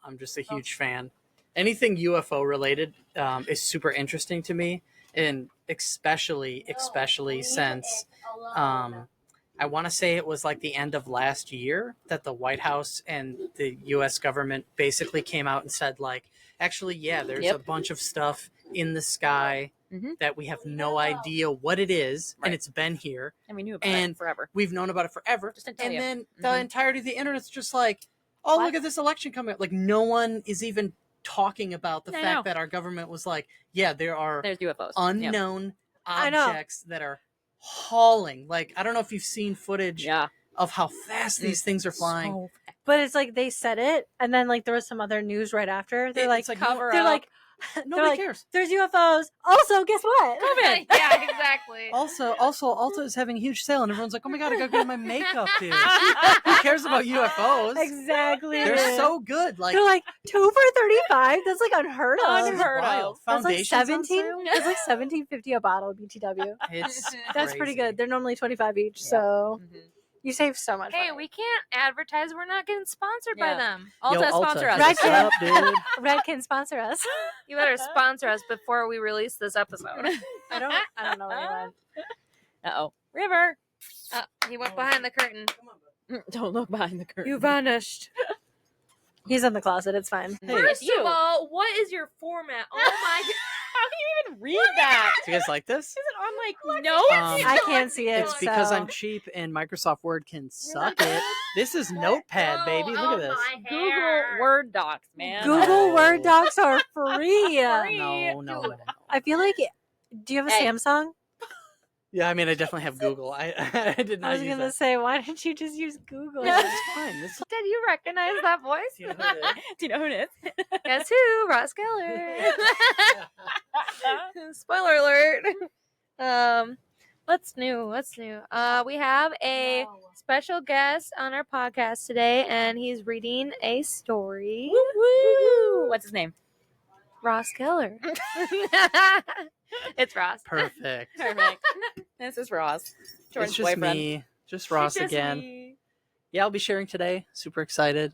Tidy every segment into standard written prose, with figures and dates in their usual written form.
I'm just a huge fan. Anything UFO related is super interesting to me, and especially since I want to say it was like the end of last year that the White House and the U.S. government basically came out and said, like, actually, yeah, there's a bunch of stuff in the sky that we have no idea what it is, and it's been here. And we knew about it forever. We've known about it forever. Just didn't tell you. Then the entirety of the internet's just like, oh, look at this election coming up. Like, no one is even talking about the fact that our government was like, yeah, there's UFOs. Unknown objects that are hauling. Like, I don't know if you've seen footage of how fast these things are flying. So but it's like they said it, and then like there was some other news right after. They're like cover they're up. like nobody cares. There's UFOs. Also, guess what? COVID. Yeah, exactly. Also, Ulta is having a huge sale, and everyone's like, "Oh my god, I gotta get my makeup, dude." Who cares about UFOs? Exactly. They're so good. Like they're like 2 for $35. That's like unheard of. Unheard of. That's like Foundation's $17. That's like $17.50 a bottle of BTW. That's pretty good. They're normally $25 each, so you save so much. Hey, money. we can't advertise. We're not getting sponsored by them. Ulta, sponsor us. Right, What's up, dude? Redken sponsor us. You better sponsor us before we release this episode. I don't know what you meant. Uh-oh. River. He went behind the curtain. Don't look behind the curtain. You vanished. He's in the closet. It's fine. Hey, First of all, what is your format? Oh my god. How do you even read that? Do you guys like this? Is it on like notes? I can't see it. It's because so. I'm cheap and Microsoft Word can suck it. This is Notepad, baby. Look at this. Google Word docs, man. Google Word docs are free. No. I feel like. Do you have a Samsung? Yeah, I mean, I definitely have Google. I did not I was use gonna that. say, why didn't you just use Google? It's fine. This is Did you recognize that voice? you know who it is. Do you know who it is? Guess who? Ross Geller. Spoiler alert. What's new? We have a special guest on our podcast today, and he's reading a story. Woo! What's his name? Ross Geller. It's Ross. Perfect. Perfect. This is Ross. Jordan's It's just boyfriend. me. Just Ross Just again. me. Yeah, I'll be sharing today. Super excited.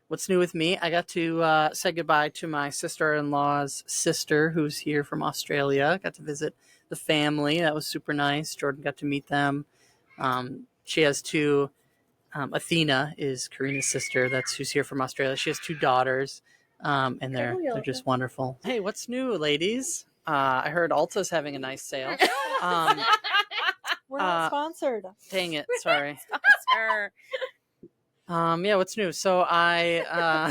What's new with me? I got to say goodbye to my sister-in-law's sister, who's here from Australia. Got to visit the family. That was super nice. Jordan got to meet them. She has two. Athena is Karina's sister. That's who's here from Australia. She has two daughters, and they're just wonderful. Hey, what's new, ladies? I heard Ulta's having a nice sale. We're not sponsored. Dang it, sorry. Sponsor. Yeah, what's new? So I Are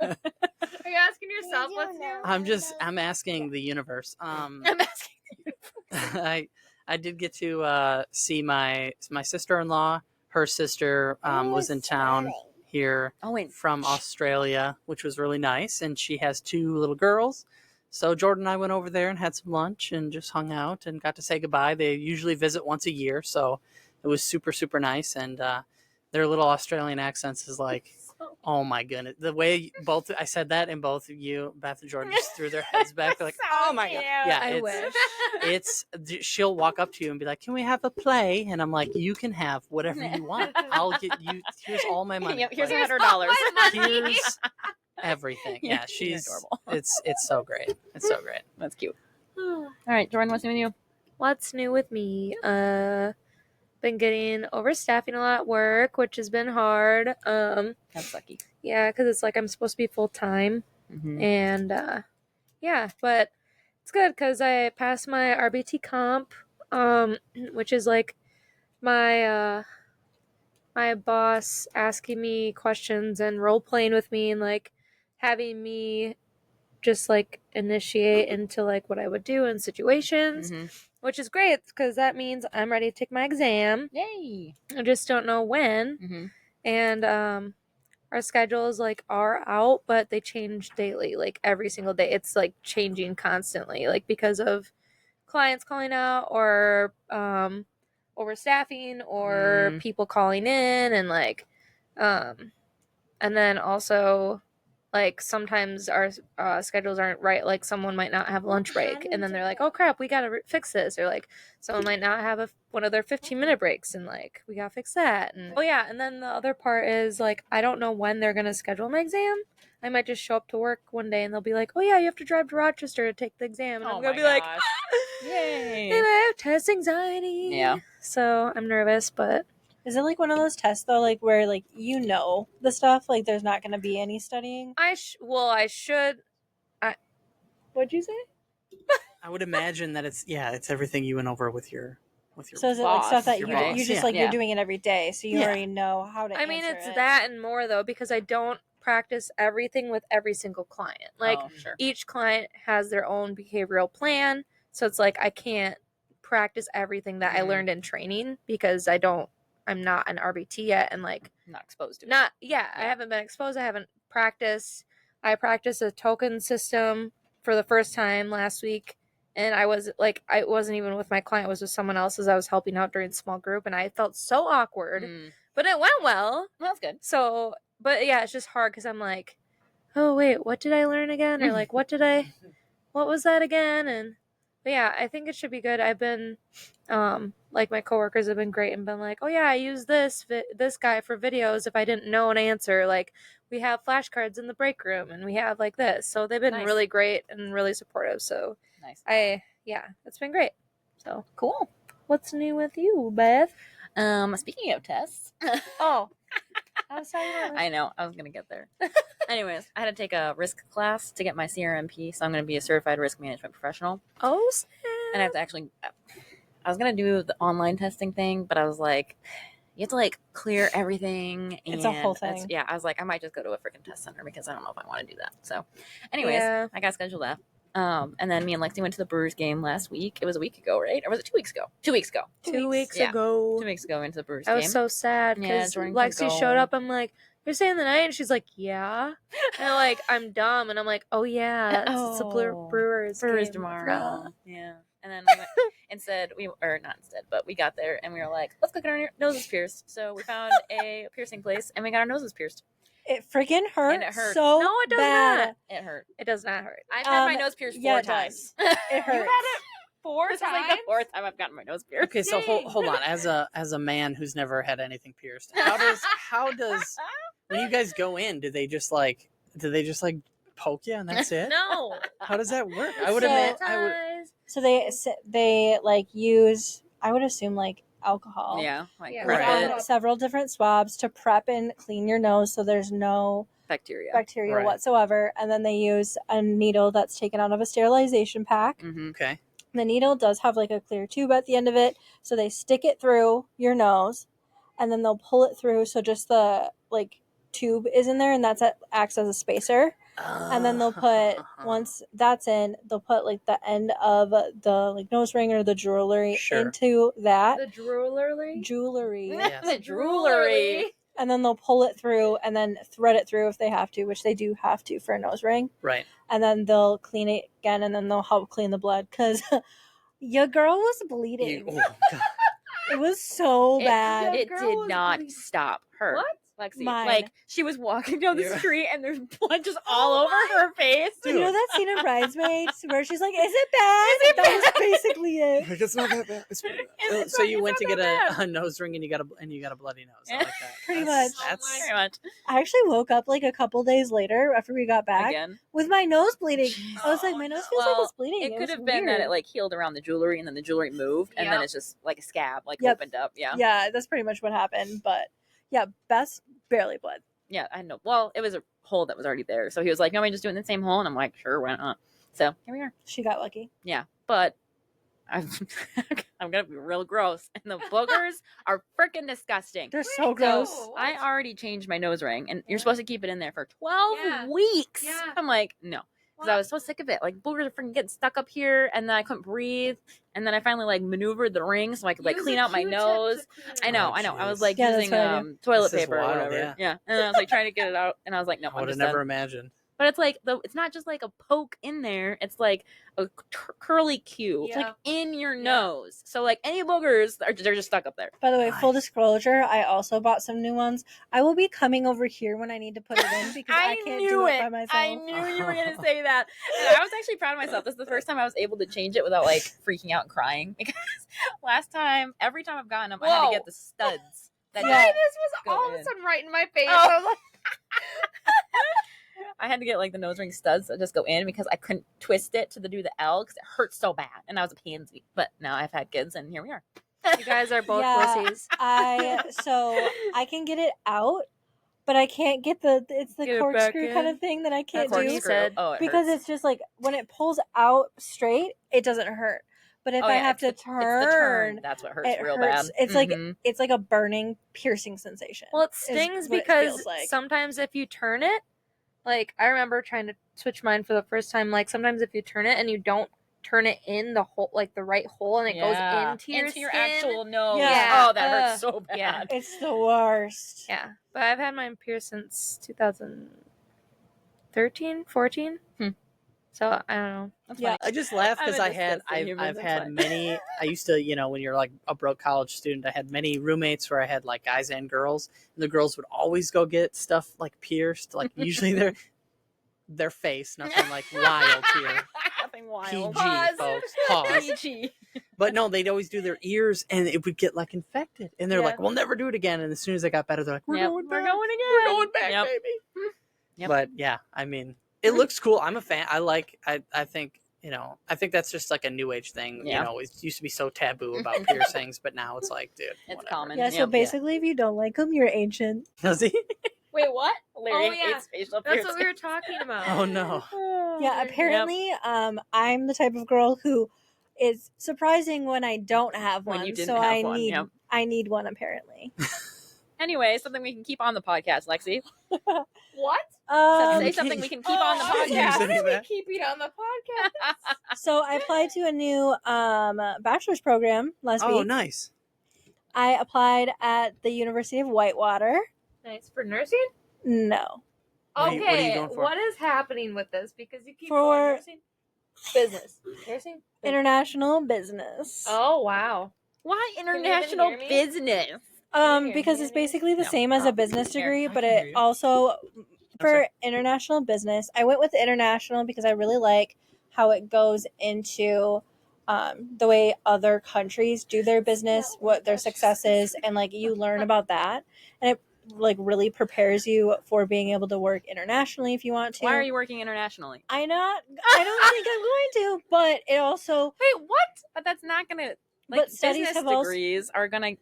you asking yourself what's new? I'm asking the universe. I'm asking. I did get to see my sister-in-law. Her sister was in town here from Australia, which was really nice, and she has two little girls. So Jordan and I went over there and had some lunch and just hung out and got to say goodbye. They usually visit once a year, so it was super, super nice. And their little Australian accents is like, oh my goodness. The way I said that, and both of you, Beth and Jordan, just threw their heads back. They're like, oh my God. Yeah, I wish. She'll walk up to you and be like, can we have a play? And I'm like, you can have whatever you want. I'll get you, here's all my money. Here's Like, $100. here's everything. Yeah, she's adorable. It's so great. It's so great. That's cute. All right, Jordan, what's new with you? What's new with me? Been getting overstaffing a lot at work, which has been hard. That's sucky. Yeah, because it's like I'm supposed to be full time, Mm-hmm. and yeah, but it's good because I passed my RBT comp, which is like my my boss asking me questions and role playing with me and like having me just like initiate into like what I would do in situations, which is great because that means I'm ready to take my exam. Yay! I just don't know when. And our schedules like are out, but they change daily, like every single day. It's like changing constantly, like because of clients calling out or overstaffing or people calling in and like and then also like sometimes our schedules aren't right. Like someone might not have lunch break, and then they're like, "Oh crap, we gotta fix this," or like someone might not have one of their 15-minute breaks, and like we gotta fix that. And oh yeah, and then the other part is like I don't know when they're gonna schedule my exam. I might just show up to work one day and they'll be like, "Oh yeah, you have to drive to Rochester to take the exam," and I'm gonna be like, "Yay!" And I have test anxiety. Yeah. So I'm nervous, but Is it like one of those tests though, like where like the stuff, like there's not going to be any studying? I should. What'd you say? I would imagine that it's everything you went over with your So is it like stuff that your you boss. just like you're doing it every day, so you already know how to? I mean, it's answer it. that and more though, because I don't practice everything with every single client. Like each client has their own behavioral plan, so it's like I can't practice everything that I learned in training because I'm not an RBT yet, and like Not exposed to it. I haven't been exposed. I haven't practiced. I practiced a token system for the first time last week, and I wasn't even with my client. It was with someone else as I was helping out during small group, and I felt so awkward, but it went well. That's good. So, but yeah, it's just hard because I'm like, oh wait, what did I learn again? Or like, what was that again? And but yeah, I think it should be good. I've been, like my coworkers have been great and been like, oh yeah, I use this guy for videos if I didn't know an answer. Like we have flashcards in the break room and we have like this. So they've been really great and really supportive. So nice. It's been great. So cool. What's new with you, Beth? Speaking of tests. Oh. I was talking about I know. I was going to get there. Anyways, I had to take a risk class to get my CRMP, so I'm going to be a certified risk management professional. Oh, snap. And I have to actually, I was going to do the online testing thing, but I was like, you have to like clear everything. And it's a whole thing. Yeah, I was like, I might just go to a freaking test center because I don't know if I want to do that. So anyways, I got scheduled that. And then me and Lexi went to the Brewers game last week. It was a week ago, right? Or was it 2 weeks ago? 2 weeks ago. 2 weeks ago. 2 weeks ago, we went to the Brewers game. I was so sad because Lexi showed up. I'm like, you're staying the night? And she's like, yeah. And I'm dumb. And I'm like, oh yeah, it's the Brewers game. Tomorrow. Yeah. And then we got there and we were like, let's go get our noses pierced. So we found a piercing place and we got our noses pierced. It freaking hurt. And it hurt. So no, it does bad. not. It hurt. It does not hurt. I've had my nose pierced 4 times. It hurts. You had it 4 times? This is like the 4th time I've gotten my nose pierced. Okay, so hold on. As a man who's never had anything pierced, how does when you guys go in, do they just poke you and that's it? No. How does that work? I would admit. So they use, I would assume, like alcohol. Yeah. Several different swabs to prep and clean your nose so there's no bacteria whatsoever. And then they use a needle that's taken out of a sterilization pack. Mm-hmm. Okay. The needle does have like a clear tube at the end of it. So they stick it through your nose and then they'll pull it through. So just the tube is in there and acts as a spacer. And then they'll put, once that's in, they'll put the end of the nose ring or the jewelry into that. The jewelry? Jewelry. Yes. The jewelry. And then they'll pull it through and then thread it through if they have to, which they do have to for a nose ring. Right. And then they'll clean it again and then they'll help clean the blood because your girl was bleeding. God. It was so bad. It did not stop her. What? Lexi, she was walking down the street and there's blood just all over her face. Dude. You know that scene in Bridesmaids where she's like, "Is it bad?" That was basically it. It's not that bad. So you went to get a nose ring and you got a bloody nose. I like that. Pretty much. Pretty much. I actually woke up a couple days later after we got back with my nose bleeding. I was like, my nose feels like it's bleeding. It could have been that it healed around the jewelry and then the jewelry moved and then it's just like a scab opened up. Yeah. Yeah, that's pretty much what happened. But yeah, Best barely bled. Yeah, I know. Well, it was a hole that was already there. So he was like, no, we just do it in the same hole. And I'm like, sure, why not? So here we are. She got lucky. Yeah, but I'm going to be real gross. And the boogers are freaking disgusting. They're so gross. So I already changed my nose ring. And you're supposed to keep it in there for 12 weeks. Yeah. I'm like, no. Because I was so sick of it. Boogers are freaking getting stuck up here. And then I couldn't breathe. And then I finally maneuvered the ring so I could clean out my nose. I know. I was using toilet paper or whatever. Yeah. And I was trying to get it out. And I was like, no, I would have never imagined. but it's like it's not just like a poke in there. It's like a curly Q. It's like in your nose. So like any boogers, they're just stuck up there. By the way, full disclosure, I also bought some new ones. I will be coming over here when I need to put it in because I can't do it by myself. I knew you were gonna say that. And I was actually proud of myself. This is the first time I was able to change it without like freaking out and crying. Because last time, every time I've gotten them, I had to get the studs. This was all of a sudden right in my face. Oh. I was like, I had to get like the nose ring studs that just go in because I couldn't twist it to do the L because it hurt so bad, and I was a pansy. But now I've had kids, and here we are. you guys are both pussies. I can get it out, but I can't get the corkscrew kind of thing that I can't do because it's just like when it pulls out straight, it doesn't hurt. But if I have to turn, that's what hurts real bad. It's it's like a burning, piercing sensation. Well, it stings because sometimes if you turn it, like I remember trying to switch mine for the first time. Like sometimes if you turn it and you don't turn it in the hole, like the right hole, and it goes into your skin. Actual nose. Yeah. Oh, that hurts so bad. Yeah. It's the worst. Yeah, but I've had mine pierced since 2013, 14. So I don't know. That's Yeah, I just laugh because I've had many. I used to, when you're like a broke college student, I had many roommates where I had like guys and girls, and the girls would always go get stuff like pierced, like usually their face, nothing like wild here. Nothing wild. PG, Pause. folks. Pause. PG. But no, they'd always do their ears, and it would get like infected, and they're Yeah. like, "We'll never do it again." And as soon as they got better, they're like, "We're going back. We're going again. We're going back, Yep. baby." Yep. But yeah, I mean, it looks cool. I'm a fan. I think, I think that's just like a new age thing. Yeah. It used to be so taboo about piercings, but now it's like, dude, It's whatever. common. Yeah, so basically, if you don't like them, you're ancient. Does he? Wait, what? Larry Oh, yeah. hates facial That's piercings. what we were talking about. Oh no. Yeah, apparently, I'm the type of girl who is surprising when I don't have When one. you didn't So have one, yep. I need one apparently. Anyway, something we can keep on the podcast, Lexi. What? Say something we can keep on the You're podcast. saying that? keeping on the podcast? So I applied to a new bachelor's program last Oh, week. nice. I applied at the University of Whitewater. Nice. For nursing? No. What are you going for? What is happening with this? Because you keep For- going nursing? Business. Nursing? International business. Oh, wow. Why you even international hear me? business? Because it's basically the No. same as Oh. a business degree, I but can hear it you. also for sorry. international business. I went with international because I really like how it goes into the way other countries do their business, what their success is, and like you learn about that, and it like really prepares you for being able to work internationally if you want to. Why are you working internationally? I don't think I'm going to, but it also Wait, what? But that's not gonna. Like, But studies business have also- degrees are gonna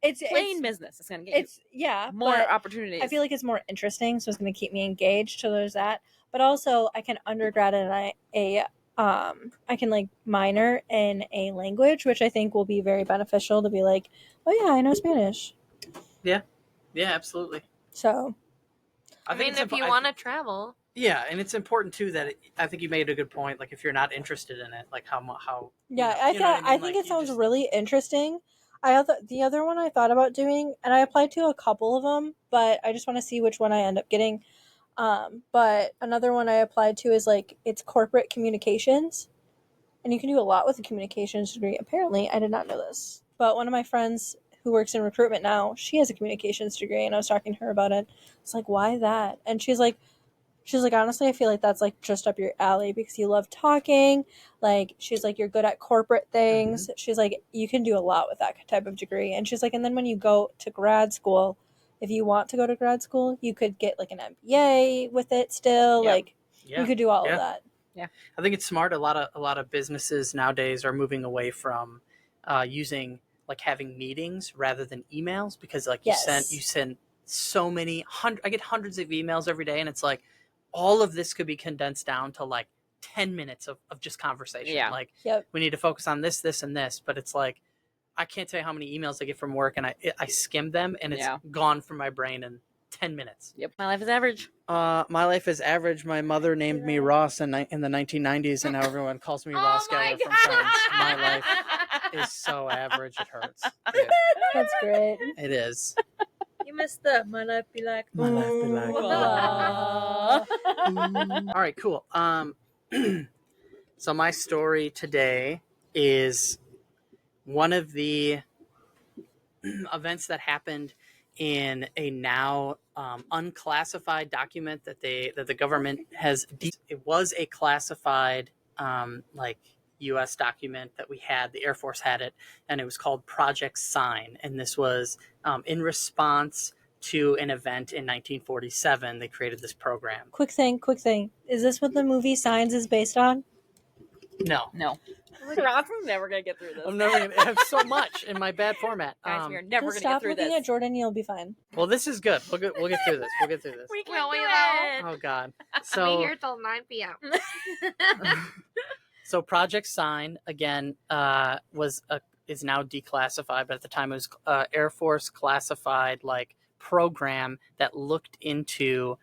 it's plain business. It's gonna get it's yeah you more but opportunities. I feel like it's more interesting, so it's going to keep me engaged. So there's that. But also, I can undergrad in I can like minor in a language, which I think will be very beneficial to be like, oh yeah, I know Spanish. Yeah, absolutely. So I mean, it's if you impo- want to travel. Yeah, and it's important too that I think you made a good point. Like, if you're not interested in it, like how yeah, you know what I mean? think Like, it you sounds just- really interesting. The other one I thought about doing, and I applied to a couple of them, but I just want to see which one I end up getting. But another one I applied to is like it's corporate communications, and you can do a lot with a communications degree. Apparently, I did not know this, but one of my friends who works in recruitment now, she has a communications degree, and I was talking to her about it. It's like, why that? And she's like, honestly, I feel like that's like just up your alley because you love talking. Like, she's like, you're good at corporate things. She's like, you can do a lot with that type of degree. And she's like, and then when you go to grad school, if you want to go to grad school, you could get like an MBA with it still. Yeah. Like, Yeah. you could do all Yeah. of that. I think it's smart. A lot of businesses nowadays are moving away from using like having meetings rather than emails because like Yes. you send so many I get hundreds of emails every day, and it's like all of this could be condensed down to like 10 minutes of just conversation. Yeah. Like, Yep. we need to focus on this, this, and this, but it's like I can't tell you how many emails I get from work, and I skim them, and it's gone from my brain in 10 minutes. Yep, my life is average. My life is average. My mother named me Ross in the 1990s, and now everyone calls me Ross Geller from Friends. My life is so average, it hurts. Dude, That's great. it is. You missed the my life be like. My life be like. Aw. All right, cool. So my story today is one of the events that happened in a now unclassified document that the government has. It was a classified like U.S. document that we had. The Air Force had it, and it was called Project Sign. And this was in response to an event in 1947. They created this program. Quick thing. Is this what the movie Signs is based on? No. Ross is never gonna get through this. I'm never gonna have so much in my bad format. Guys, we are never Just gonna get stop through looking this. at Jordan. You'll be fine. Well, this is good. We'll get through this. We'll get through this. We can Will do we it. Oh God. Be So here till 9 p.m. so Project Sign again is now declassified, but at the time it was Air Force classified like program that looked into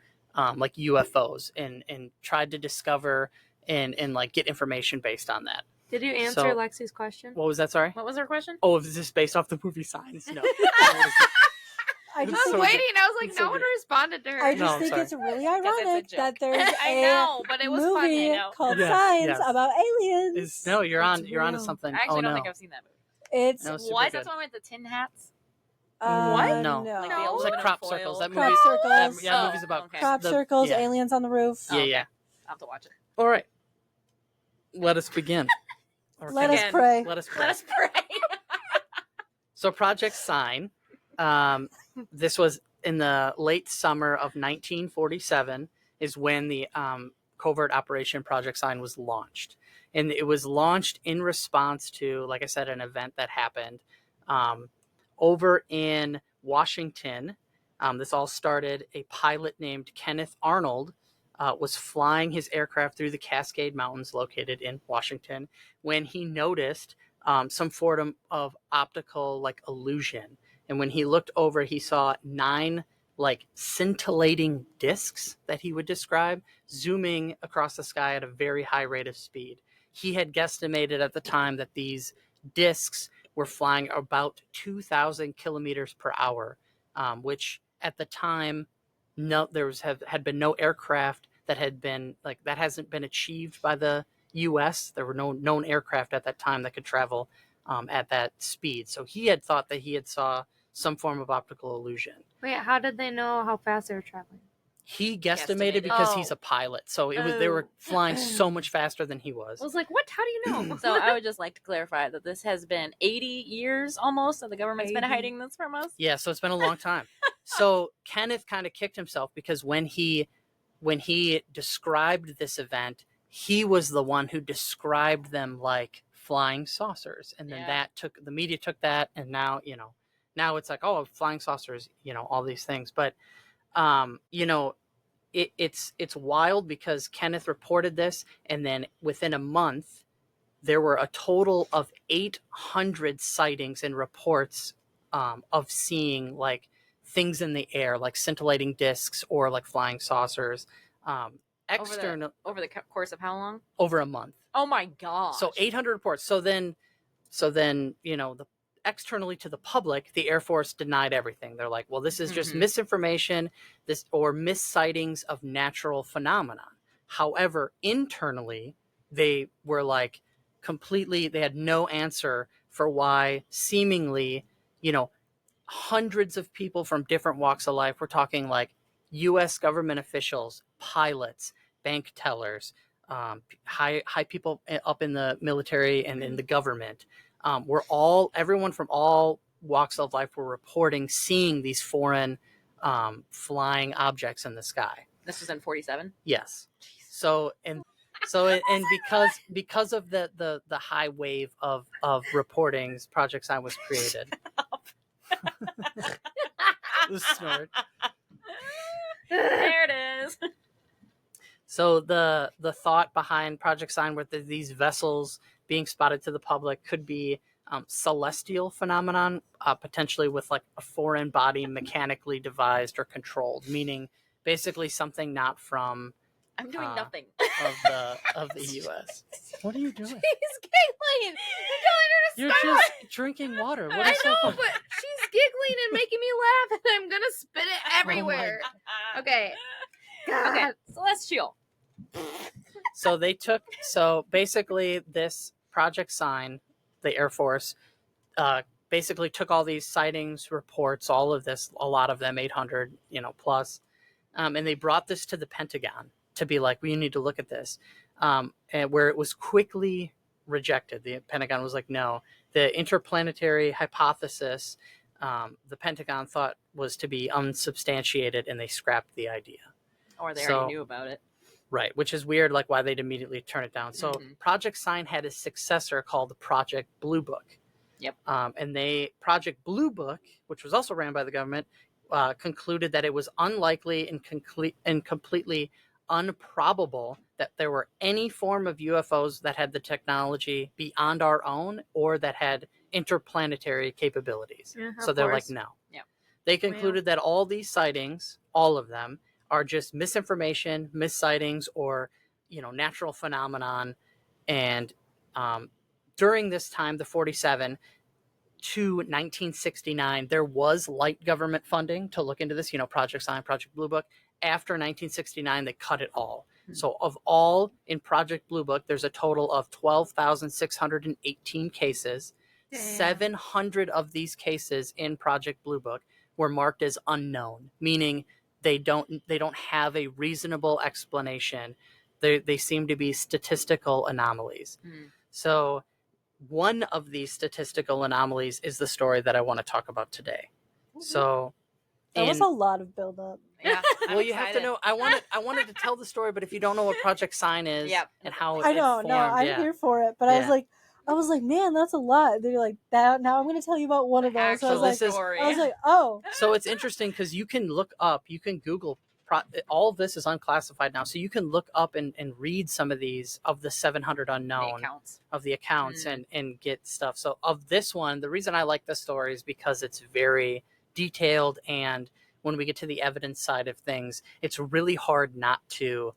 like UFOs and tried to discover and like get information based on that. Did you answer So- Lexi's question? What was that? Sorry. What was her question? Oh, is this based off the movie Signs? No. I It's just I was so think, waiting. I was like, It's so no one good. responded to her. I No, just I'm think sorry. it's really it's a ironic joke. that there's I a know, but it was movie funny. I know. called Yes, Signs yes. about aliens. No, you're It's on. You're onto real. something. I actually Oh don't no. think I've seen that movie. It's No, super What? good. That's one with the tin hats? what? No. No. Like the It was like aluminum crop foil. circles. That Crop movie. circles. Yeah, Oh, movies about okay. Crop the- circles, yeah. aliens on the roof. Yeah, Okay. yeah. I'll have to watch it. All right. Let us begin. Or Let can us Again. pray. Let us pray. Let us pray. So Project Sign, this was in the late summer of 1947 is when the covert operation Project Sign was launched. And it was launched in response to, like I said, an event that happened over in Washington. This all started, a pilot named Kenneth Arnold was flying his aircraft through the Cascade Mountains located in Washington when he noticed some form of optical like illusion. And when he looked over, he saw 9 like scintillating discs that he would describe zooming across the sky at a very high rate of speed. He had guesstimated at the time that these discs were flying about 2,000 kilometers per hour, which at the time, had been no aircraft that had been like that hasn't been achieved by the U.S. There were no known aircraft at that time that could travel at that speed. So he had thought that he had saw some form of optical illusion. Wait, how did they know how fast they were traveling? He Guesstimated. guesstimated because Oh. he's a pilot, so it was they were flying so much faster than he was. I was like, what? How do you know? So I would just like to clarify that this has been 80 years almost that the government's been 80. hiding this from us. Yeah, so it's been a long time. So Kenneth kind of kicked himself because when he described this event, he was the one who described them like flying saucers, and then Yeah. the media took that, and now now it's like, oh, flying saucers, all these things. But it's wild because Kenneth reported this, and then within a month there were a total of 800 sightings and reports of seeing like things in the air, like scintillating discs or like flying saucers. External Over the course of how long? over a month. Oh my gosh. So 800 reports. So then the externally to the public, the Air Force denied everything. They're like, well, this is just Mhm. misinformation, or missightings of natural phenomenon. However, internally, they were like they had no answer for why seemingly, hundreds of people from different walks of life, we're talking like U.S. government officials, pilots, bank tellers, high people up in the military and in the government, everyone from all walks of life were reporting seeing these foreign flying objects in the sky. This was in 47. Yes. Because of the high wave of reportings, Project Sign was created. The snort. There it is. So the thought behind Project Sign with these vessels being spotted to the public could be celestial phenomenon, potentially with like a foreign body mechanically devised or controlled, meaning basically something not from I'm doing nothing. of the U.S. What are you doing? She's giggling. You're just drinking water. What I is so know, funny? but she's giggling and making me laugh, and I'm gonna spit it everywhere. Okay. Okay, celestial. So basically this Project Sign, the Air Force, basically took all these sightings, reports, all of this, a lot of them, 800, plus, and they brought this to the Pentagon to be like, we need to look at this, and where it was quickly rejected. The Pentagon was like, no, the interplanetary hypothesis, the Pentagon thought was to be unsubstantiated, and they scrapped the idea. Or they already knew about it. Right, which is weird, like why they'd immediately turn it down. So Project Sign had a successor called Project Blue Book. Yep. And Project Blue Book, which was also ran by the government, concluded that it was unlikely and completely unprobable that there were any form of UFOs that had the technology beyond our own or that had interplanetary capabilities. Yeah, so they're like, no. Yep. They concluded that all these sightings, all of them, are just misinformation, missightings, or natural phenomenon. And during this time, the 47 to 1969, there was light government funding to look into this. Project Sign, Project Blue Book. After 1969, they cut it all. So of all in Project Blue Book, there's a total of 12,618 cases. Damn. 700 of these cases in Project Blue Book were marked as unknown, meaning they don't have a reasonable explanation. They seem to be statistical anomalies. So one of these statistical anomalies is the story that I want to talk about today. So that was a lot of buildup. Yeah. Well, you have to know. I wanted to tell the story, but if you don't know what Project Sign is and how it I don't formed, know. I'm here for it, but I was like, man, that's a lot. They're like, that. Now I'm going to tell you about one of those. So I was like, oh. So it's interesting because you can Google. All of this is unclassified now, so you can look up and read some of these of the 700 unknown of the accounts and get stuff. So of this one, the reason I like this story is because it's very detailed, and when we get to the evidence side of things, it's really hard not to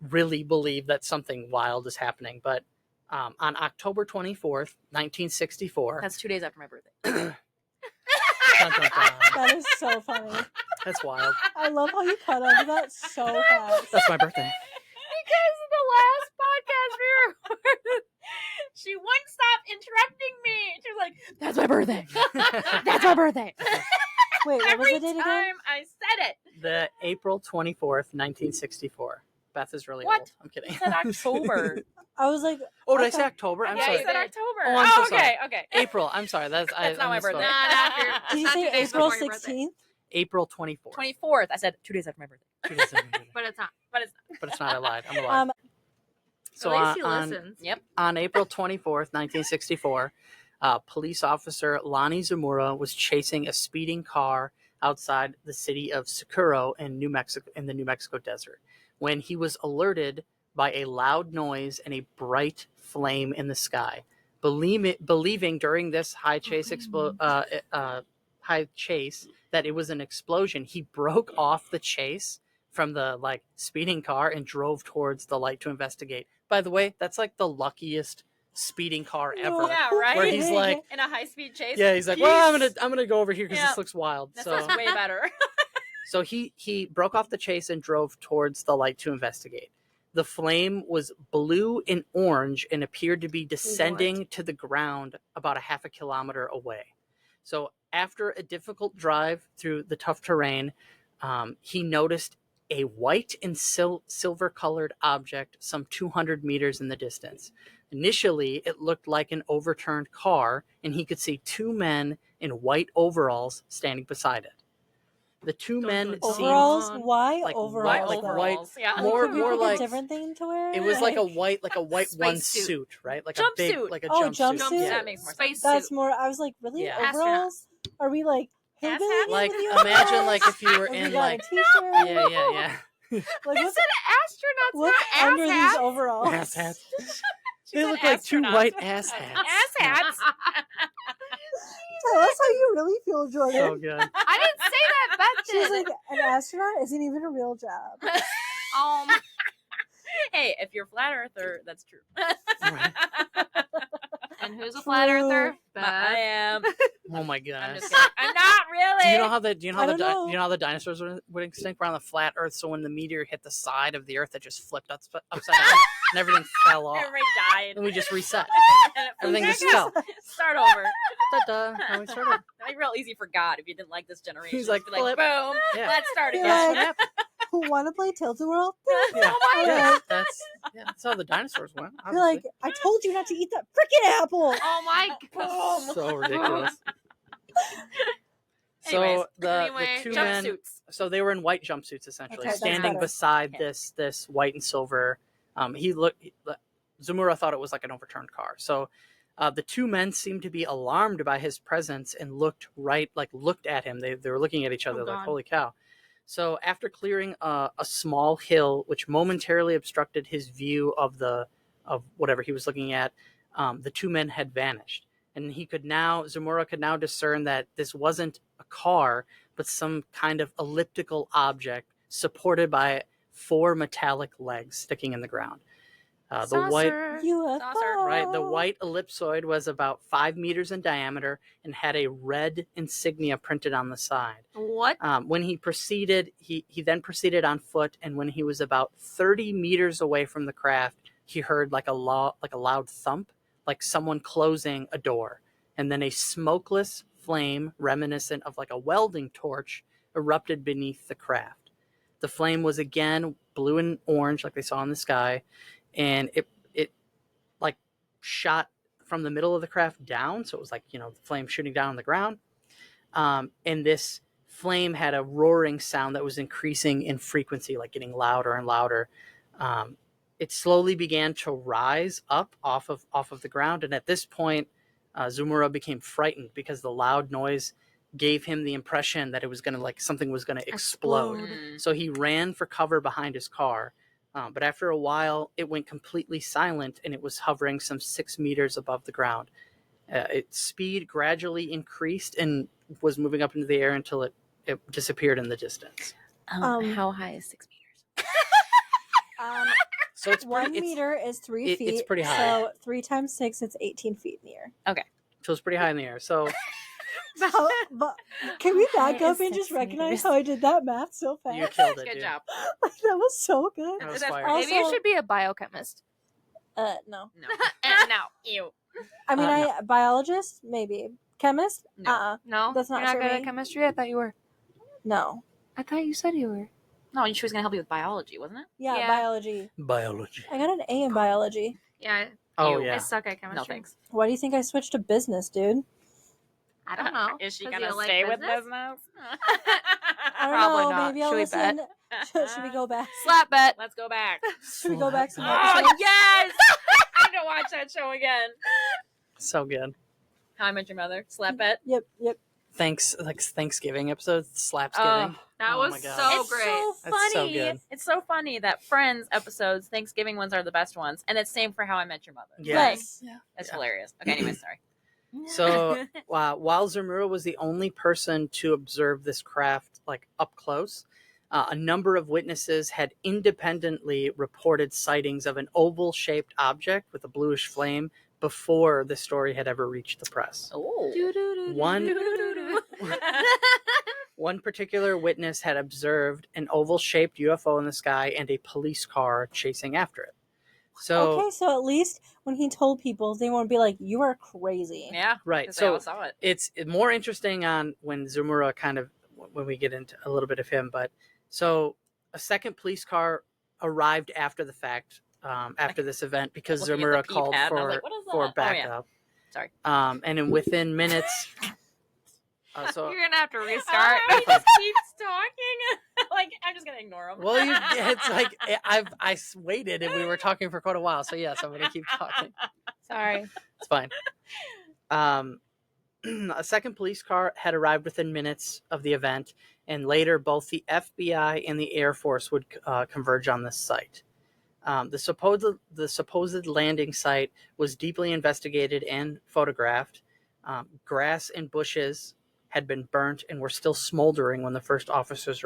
really believe that something wild is happening. But on October 24th, 1964. That's 2 days after my birthday. Dun, dun, dun. That is so funny. That's wild. I love how you cut onto that so fast. That's my birthday. Because the last podcast we recorded, she wouldn't stop interrupting me. She was like, that's my birthday. That's my birthday. Wait, what was the date Every again? time I said it. The April 24th, 1964. Beth is really What? old. I'm kidding. You said October. I was like, Oh, did I say October? I'm yeah, sorry. you said October. Oh, I'm so sorry. Okay. April. I'm sorry. That's not my birthday. did you say April 16th? April 24th. 24th. I said 2 days after my birthday. 2 days after my birthday. But it's not. But it's not. I lied. I'm alive. So At least he listens. Yep. On April 24th, 1964, police officer Lonnie Zamora was chasing a speeding car outside the city of Socorro in New Mexico desert when he was alerted by a loud noise and a bright flame in the sky. Believing during this high chase that it was an explosion, he broke off the chase from the speeding car and drove towards the light to investigate. By the way, that's the luckiest speeding car ever. Yeah, right. Where he's like in a high speed chase. Yeah, he's like, well, I'm gonna go over here because this looks wild. That's way better. So he broke off the chase and drove towards the light to investigate. The flame was blue and orange and appeared to be descending to the ground about a half a kilometer away. So after a difficult drive through the tough terrain, he noticed a white and silver-colored object some 200 meters in the distance. Initially, it looked like an overturned car, and he could see two men in white overalls standing beside it. The two men overalls. seemed Why like overalls? white, Yeah. more like like a different thing to wear. it was like a white Space one suit. suit, right? Like Jumpsuit. a big, like a Oh, jumpsuit. jumpsuit? That makes more Space sense. That's suit. more. I was like, really? Yeah. Overalls? Are we like Ass hillbilly? hats? Like with the imagine overalls? if you were Like, in we got like a t-shirt. yeah. Like, It's an astronaut's what's not under ass these hats. overalls? Ass hats. She They said look like two astronaut. white ass hats. Ass hats. Tell us how you really feel, Jordan. So good. I didn't say that. Beth She's did. like, an astronaut isn't even a real job. Hey, if you're a flat earther, that's true. Right. And who's a flat earther? Beth. am. Oh my I'm goodness. just kidding. I'm not really. Do you know how the do you know I how the don't know. do you know how the dinosaurs went extinct? We're on the flat Earth, so when the meteor hit the side of the Earth, it just flipped upside down and everything fell off. Everybody died. And we just reset. And it Everything flew just back fell. up. Start over. Ta-da. Now we started. That'd be real easy for God if you didn't like this generation. He's like, Just be like, boom, Yeah. let's start You're again. That's what like- happened. Want to play Tilt-A-Whirl? Yeah. All Yeah. right. That's how the dinosaurs went. You're like, Obviously. I told you not to eat that freaking apple. Oh my god. Boom. So ridiculous. Anyways, So the anyway, two men, Jumpsuits. so they were in white jumpsuits essentially, Okay, that's standing better. beside Okay. this white and silver. Zamura thought it was like an overturned car. So the two men seemed to be alarmed by his presence and looked at him. They were looking at each other like, God. holy cow. So after clearing a small hill, which momentarily obstructed his view of whatever he was looking at, the two men had vanished. And Zamura could now discern that this wasn't a car, but some kind of elliptical object supported by 4 metallic legs sticking in the ground. The white, UFO. the white ellipsoid was about 5 meters in diameter and had a red insignia printed on the side. What? When he proceeded, he then proceeded on foot, and when he was about 30 meters away from the craft, he heard like a loud thump, like someone closing a door, and then a smokeless flame reminiscent of like a welding torch erupted beneath the craft. The flame was again blue and orange, like they saw in the sky, and it like shot from the middle of the craft down, so it was like, the flame shooting down on the ground. And this flame had a roaring sound that was increasing in frequency, like getting louder and louder. It slowly began to rise up off of the ground, and at this point, Zamura became frightened because the loud noise gave him the impression that it was something was gonna explode. Mm. So he ran for cover behind his car. But after a while, it went completely silent, and it was hovering some 6 meters above the ground. Its speed gradually increased and was moving up into the air until it disappeared in the distance. How high is 6 meters? So it's 1 meter is 3 feet. it's pretty high. So 3 times 6, it's 18 feet in the air. So it's pretty high in the air. So But can we back High up is and just 6 recognize meters. how I did that math so fast? you killed it, Good dude. job. Like, that was so good. That was That's fire. Also- Maybe you should be a biochemist. No. No. No. Ew. I mean, No. biologist, maybe. Chemist? No. No, That's not you're not for good me. at chemistry. I thought you were. No. I thought you said you were. No, she was going to help you with biology, wasn't it? Yeah, Yeah. biology. Biology. I got an A in biology. Yeah, Oh Ew. yeah. I suck at chemistry. No, thanks. Why do you think I switched to business, dude? I don't know. Is she 'Cause going you to like stay with business? business? I don't Probably know. not. Maybe I'll Should we listen. bet? Should we go back? Slap bet. Let's go back. Should we go back some Oh, episodes? yes! I need to watch that show again. So good. How I Met Your Mother. Slap bet. Yep. Thanksgiving episode, Slapsgiving. That Oh was my God. so It's great. so That's so funny. good. It's so funny that Friends episodes, Thanksgiving ones are the best ones, and it's same for How I Met Your Mother. Yes. Like, it's Yeah. hilarious. Okay, anyway, sorry. So while Zamura was the only person to observe this craft like up close, a number of witnesses had independently reported sightings of an oval-shaped object with a bluish flame before the story had ever reached the press. Oh. One particular witness had observed an oval-shaped UFO in the sky and a police car chasing after it. So Okay, so at least when he told people, they won't be like, "You are crazy." Yeah, right, because they all so saw it. it's more interesting on when Zamura when we get into a little bit of him, but so a second police car arrived after the fact, after this event, because Looking at Zamura the called keypad, and I was for like, "What is that?" for Oh, yeah. backup. Sorry. And then within minutes, so You're gonna have to restart. He just keeps talking. Like, I'm just gonna ignore him. well, it's like I waited and we were talking for quite a while, so yes, I'm gonna keep talking. Sorry. It's fine. A second police car had arrived within minutes of the event, and later both the FBI and the Air Force would converge on this site. The supposed landing site was deeply investigated and photographed. Grass and bushes had been burnt and were still smoldering when the first officers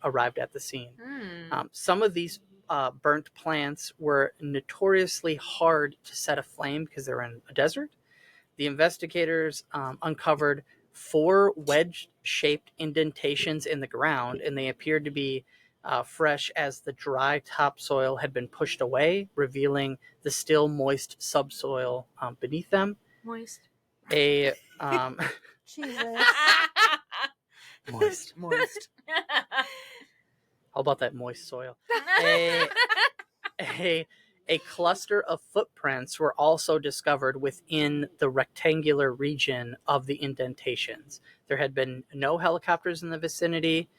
arrived at the scene. Some of these burnt plants were notoriously hard to set aflame because they're in a desert. The investigators uncovered 4 wedge-shaped indentations in the ground, and they appeared to be fresh as the dry topsoil had been pushed away, revealing the still moist subsoil beneath them. Moist. A Jesus. moist. How about that moist soil? A cluster of footprints were also discovered within the rectangular region of the indentations. There had been no helicopters in the vicinity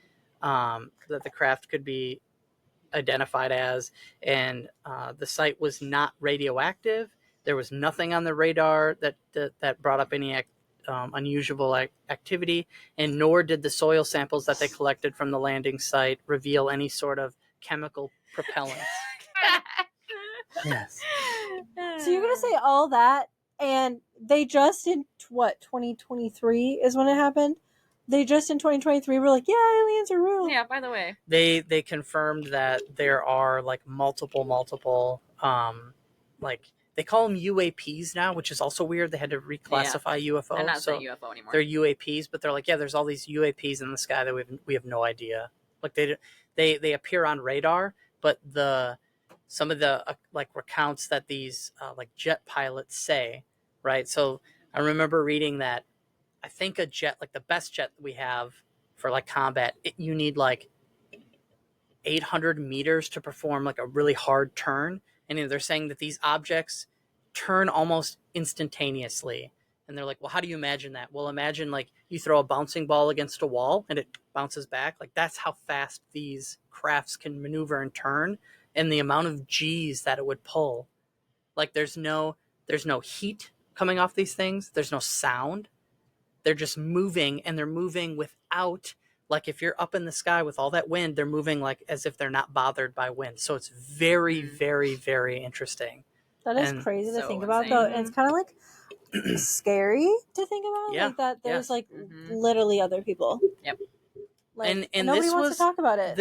that the craft could be identified as, and the site was not radioactive. There was nothing on the radar that brought up any unusual activity, and nor did the soil samples that they collected from the landing site reveal any sort of chemical propellants. Yes. So you're gonna say all that, and they just in 2023 is when it happened. They just in 2023 were like, yeah, aliens are real. Yeah. By the way, They confirmed that there are like multiple like they call them UAPs now, which is also weird. They had to reclassify UFOs. they're not saying UFO anymore. They're UAPs, but they're like, yeah, there's all these UAPs in the sky that we have no idea. Like they appear on radar, but some of the like recounts that these like jet pilots say, right? So I remember reading that I think a jet, like the best jet that we have for like combat, you need like 800 meters to perform like a really hard turn. And they're saying that these objects turn almost instantaneously. And they're like, well, how do you imagine that? Well, imagine like you throw a bouncing ball against a wall and it bounces back. Like that's how fast these crafts can maneuver and turn, and the amount of G's that it would pull. Like there's no heat coming off these things. There's no sound. They're just moving, and they're moving without, like if you're up in the sky with all that wind, they're moving like as if they're not bothered by wind. So it's very, very, very interesting. That is And crazy to so think about, insane. though. And it's kind of like scary to think about, Yeah, like that. There's yes. like Mhm. literally other people. Yep. Like, And nobody this wants was- to talk about it.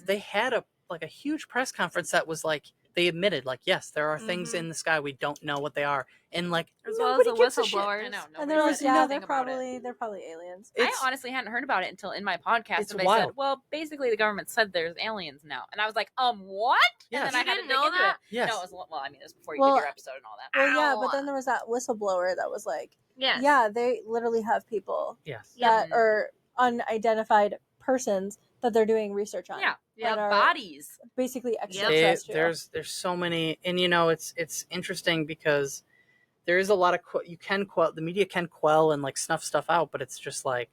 They had a huge press conference that was like, they admitted like, yes, there are things Mhm. in the sky we don't know what they are, and like As well as the Nobody gives a shit. whistleblowers. I know. and nobody they're like, said yeah, anything they're about it. probably aliens. I honestly hadn't heard about it until in my podcast. It's And they wild. said, well, basically the government said there's aliens now. And I was like, what? Yes. And then I You had to didn't dig know into that? it. Yes. No, it was, well, I mean, it was before you Well, did your episode and all that. Well, yeah, Ow. but then there was that whistleblower that was like, Yes. yeah, they literally have people Yes. that Yep. are unidentified persons that they're doing research on. Yeah. Yeah, that are bodies. basically They- extraterrestrial. there's so many, and it's interesting because there is a lot of the media can quell and like snuff stuff out, but it's just like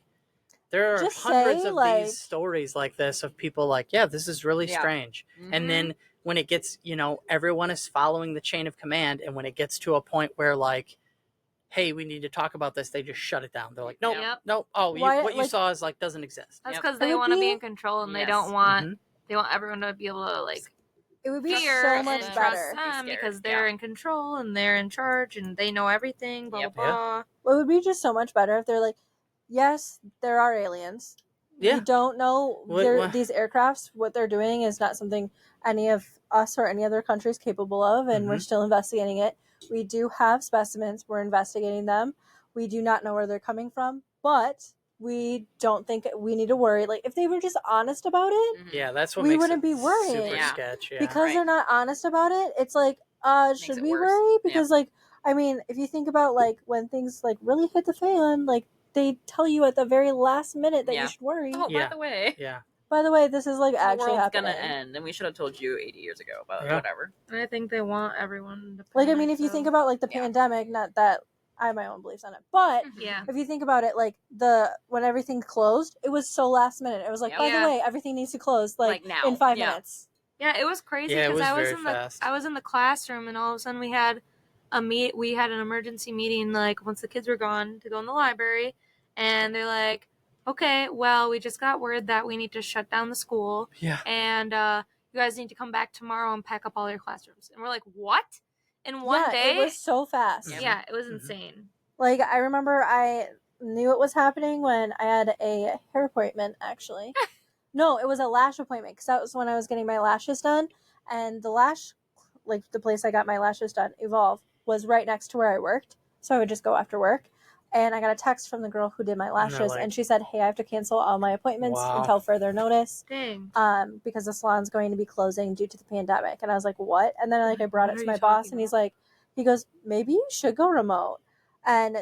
there are Just hundreds say, of like- these stories like this of people like, yeah, this is really Yeah. strange. Mhm. And then when it gets, everyone is following the chain of command, and when it gets to a point where like, hey, we need to talk about this, they just shut it down. They're like, nope, Yep. nope. Oh, Why- what you like- saw is like doesn't exist. That's Yep. because It they would want to be be- in control and they Yes. don't want Mhm. they want everyone to be able to like It would be fear so and much trust better. them Be scared, because they're yeah. in control and they're in charge and they know everything. Blah Yep. blah blah. It would be just so much better if they're like, yes, there are aliens. Yeah. We don't know What- these aircrafts. What they're doing is not something any of us or any other country is capable of, and we're Mhm. still investigating it. We do have specimens. We're investigating them. We do not know where they're coming from, but we don't think we need to worry. Like, if they were just honest about it, Mhm. Yeah, that's what We makes wouldn't it be worrying. super Yeah. sketch. Yeah. because Right. they're not honest about it, it's like, should it we worse. worry? Because, like, I mean, if you think about, like, when things, like, really hit the fan, like, they tell you at the very last minute that Yeah. you should worry. Oh, Yeah. by the way, Yeah. By the way, this is, like, the actually world's happening. gonna end, and we should have told you 80 years ago, but Yeah. whatever. And I think they want everyone to Like, I panic, mean, if you so- think about, like, the Yeah. pandemic, not that I have my own beliefs on it, but yeah, if you think about it, like, when everything closed, it was so last minute. It was like, Yep. by Yeah. the way, everything needs to close, like Like now. in 5 Yeah. minutes. yeah, it was crazy Yeah, it because was I was very in fast. I was in the classroom and all of a sudden we had we had an emergency meeting like once the kids were gone to go in the library, and they're like, okay, well, we just got word that we need to shut down the school Yeah. and you guys need to come back tomorrow and pack up all your classrooms. And we're like, what? In one Yeah, day? it was so fast. Yeah, it was Mhm. insane. Like, I remember I knew it was happening when I had a hair appointment, actually. No, it was a lash appointment, because that was when I was getting my lashes done. And the place I got my lashes done, Evolve, was right next to where I worked. So I would just go after work. And I got a text from the girl who did my lashes, and she said, hey, I have to cancel all my appointments until further notice. Dang. Because the salon's going to be closing due to the pandemic. And I was like, what? And then I brought it to my boss, and he goes, maybe you should go remote. And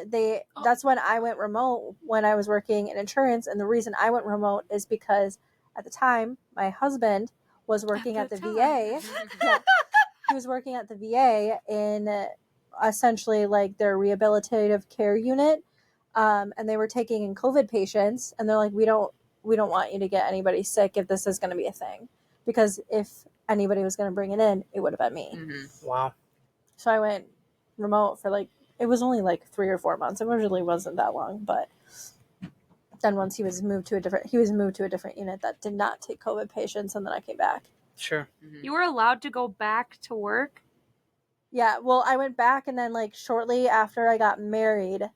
that's when I went remote when I was working in insurance. And the reason I went remote is because at the time, my husband was working at the VA. Yeah, he was working at the VA in essentially like their rehabilitative care unit. And they were taking in COVID patients, and they're like, we don't want you to get anybody sick if this is going to be a thing, because if anybody was going to bring it in, it would have been me. Mm-hmm. Wow. So I went remote for it was only 3 or 4 months. It really wasn't that long, but then once he was moved to a different unit that did not take COVID patients, and then I came back. Sure. You were allowed to go back to work? Yeah, well, I went back, and then shortly after I got married,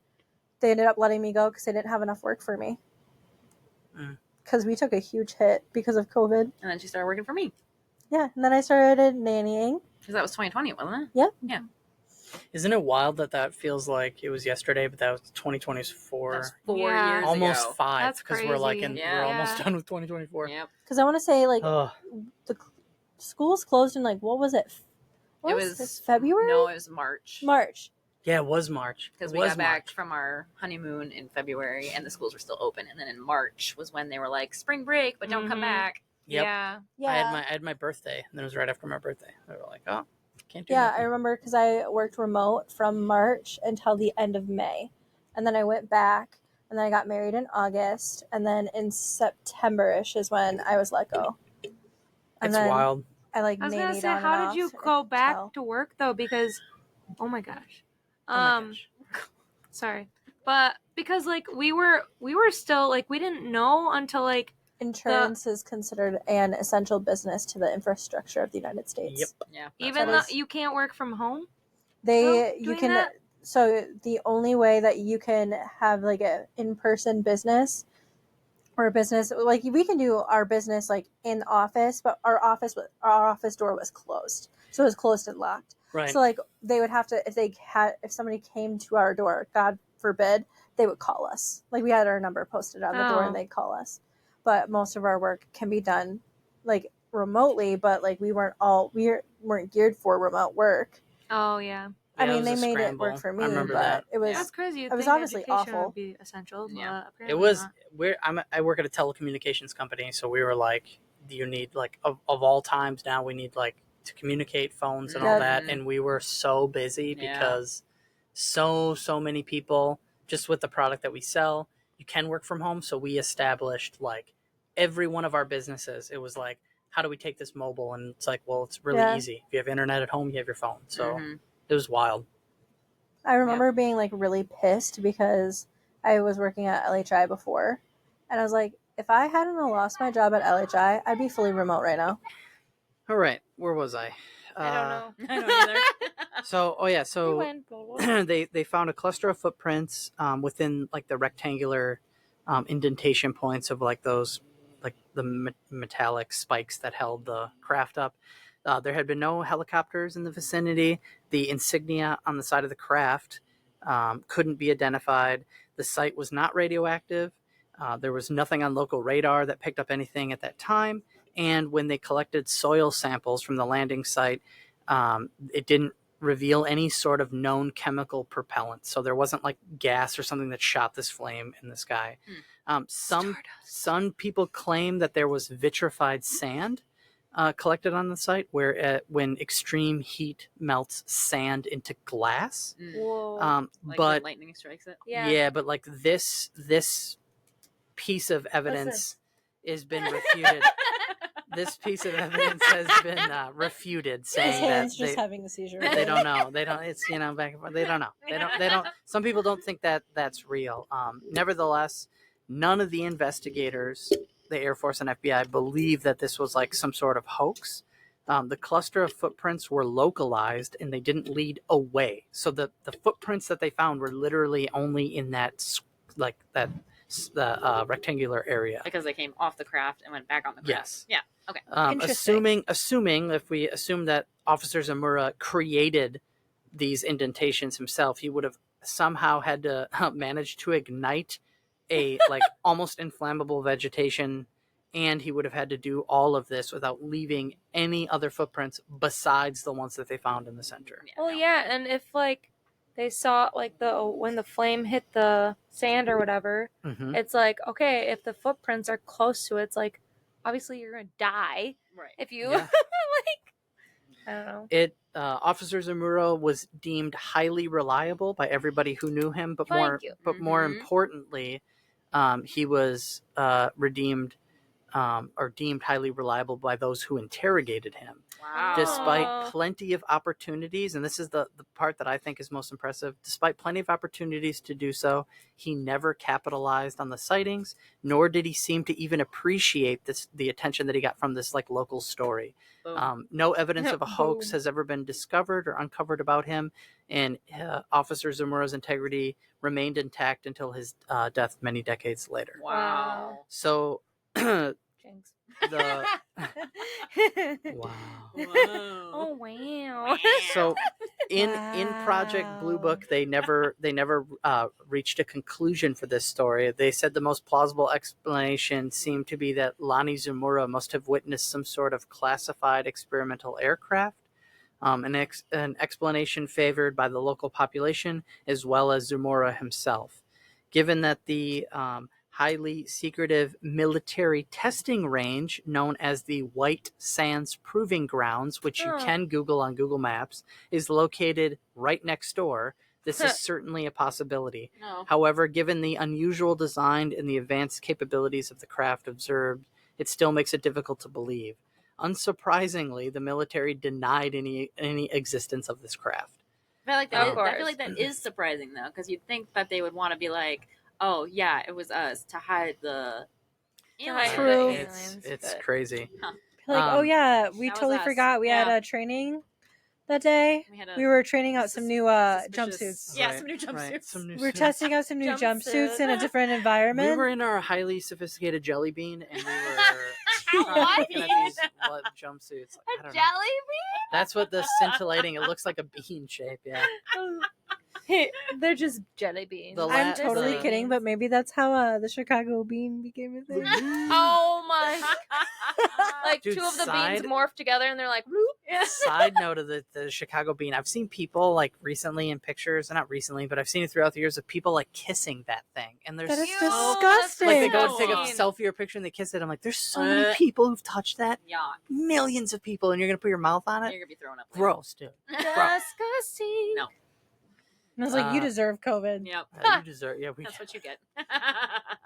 they ended up letting me go because they didn't have enough work for me. Because we took a huge hit because of COVID. And then she started working for me. Yeah, and then I started nannying. Because that was 2020, wasn't it? Yep. Yeah. Isn't it wild that feels like it was yesterday, but that was 2024? That was 4 Yeah. years Almost ago. 5, That's because we're crazy. we're almost done with 2024. Yep. Because I want to say Ugh. the schools closed in what was it? It was February? No, it was March. March. Yeah, it was March. Because we got back from our honeymoon in February, and the schools were still open. And then in March was when they were like, spring break, but don't come back. Yep. Yeah. I had my birthday, and then it was right after my birthday. They were like, oh, can't do Yeah, nothing. I remember because I worked remote from March until the end of May. And then I went back, and then I got married in August. And then in September-ish is when I was let go. And It's wild. I I was gonna say, how did you go back to work though? Because, oh my gosh, sorry, but because we were still we didn't know until insurance is considered an essential business to the infrastructure of the United States. Yep. Yeah. Even though you can't work from home. So the only way that you can have a in-person business or a business we can do our business in the office, but our office door was closed, so it was closed and locked. Right. So they would have to, if somebody came to our door, God forbid, they would call us. We had our number posted on the door, and they'd call us. But most of our work can be done remotely, but we weren't geared for remote work. Oh yeah. I mean, they made it work for me, but it was that's crazy. It was obviously awful. Would be essential, Yeah. but It was. I work at a telecommunications company, so we were you need of all times now we need to communicate, phones and all that, and we were so busy because so many people, just with the product that we sell, you can work from home. So we established every one of our businesses. It was how do we take this mobile? And it's well, it's really easy. If you have internet at home, you have your phone. So it was wild. I remember being really pissed because I was working at LHI before, and I was like, if I hadn't lost my job at LHI, I'd be fully remote right now. All right, where was I? I don't know. I don't either. So they found a cluster of footprints within the rectangular indentation points of those the metallic spikes that held the craft up. There had been no helicopters in the vicinity. The insignia on the side of the craft couldn't be identified. The site was not radioactive. There was nothing on local radar that picked up anything at that time. And when they collected soil samples from the landing site, it didn't reveal any sort of known chemical propellant. So there wasn't gas or something that shot this flame in the sky. Some people claim that there was vitrified sand collected on the site, where when extreme heat melts sand into glass. Whoa. But lightning strikes it. yeah, but this piece of evidence has been refuted. This piece of evidence has been refuted, saying His that hand's just having a seizure. they don't know. They don't. It's back and forth. They don't know. They don't. Some people don't think that that's real. Nevertheless, none of the investigators, the Air Force and FBI, believe that this was some sort of hoax. The cluster of footprints were localized and they didn't lead away. So the footprints that they found were literally only in that rectangular area. Because they came off the craft and went back on the craft. Yes. Yeah. Okay. Assuming if we assume that Officer Zamora created these indentations himself, he would have somehow had to manage to ignite a like almost inflammable vegetation, and he would have had to do all of this without leaving any other footprints besides the ones that they found in the center. Well, yeah, and if like they saw like the when the flame hit the sand or whatever, Mm-hmm. it's like, okay, if the footprints are close to it, it's like obviously you're gonna die Right. if you Yeah. like. I don't know. Officer Zamuro was deemed highly reliable by everybody who knew him, but more Mhm. importantly, he was deemed highly reliable by those who interrogated him. Wow. Despite plenty of opportunities, and this is the part that I think is most impressive, despite plenty of opportunities to do so, he never capitalized on the sightings, nor did he seem to even appreciate the attention that he got from this like local story. No evidence of a hoax has ever been discovered or uncovered about him, and Officer Zamuro's integrity remained intact until his death many decades later. Wow. So Jinx. wow. Oh wow. So in Project Blue Book, they never reached a conclusion for this story. They said the most plausible explanation seemed to be that Lonnie Zamora must have witnessed some sort of classified experimental aircraft. An explanation favored by the local population as well as Zamora himself. Given that the highly secretive military testing range known as the White Sands Proving Grounds, which you can Google on Google Maps, is located right next door, this is certainly a possibility. No. However, given the unusual design and the advanced capabilities of the craft observed, it still makes it difficult to believe. Unsurprisingly, the military denied any existence of this craft. I feel like that is surprising though, because you'd think that they would want to be like, "Oh yeah, it was us," to hide the aliens. True. It's crazy. Huh. Like, oh yeah, we totally us. forgot we had a training that day. We were training out some new jumpsuits. Yeah, some new jumpsuits. Some new We were suits. testing out some new jumpsuits in a different environment. We were in our highly sophisticated jelly bean, and we were looking at these jumpsuits. I don't know. Jelly bean? That's what the scintillating. It looks like a bean shape. Yeah. They're just jelly beans. I'm totally kidding, but maybe that's how the Chicago bean became a thing. Oh my! Like Dude, two of the beans morph together, and they're like, "Bloop." Side note of the Chicago bean, I've seen people like recently in pictures, not recently, but I've seen it throughout the years of people like kissing that thing, and there's That is disgusting. like they go and take a selfie or picture and they kiss it. I'm like, there's so many people who've touched that, millions of people, and you're gonna put your mouth on it. You're gonna be throwing up. Gross, dude. Disgusting. No. And I was like, you deserve COVID. Yep. You deserve. Yeah, That's what you get.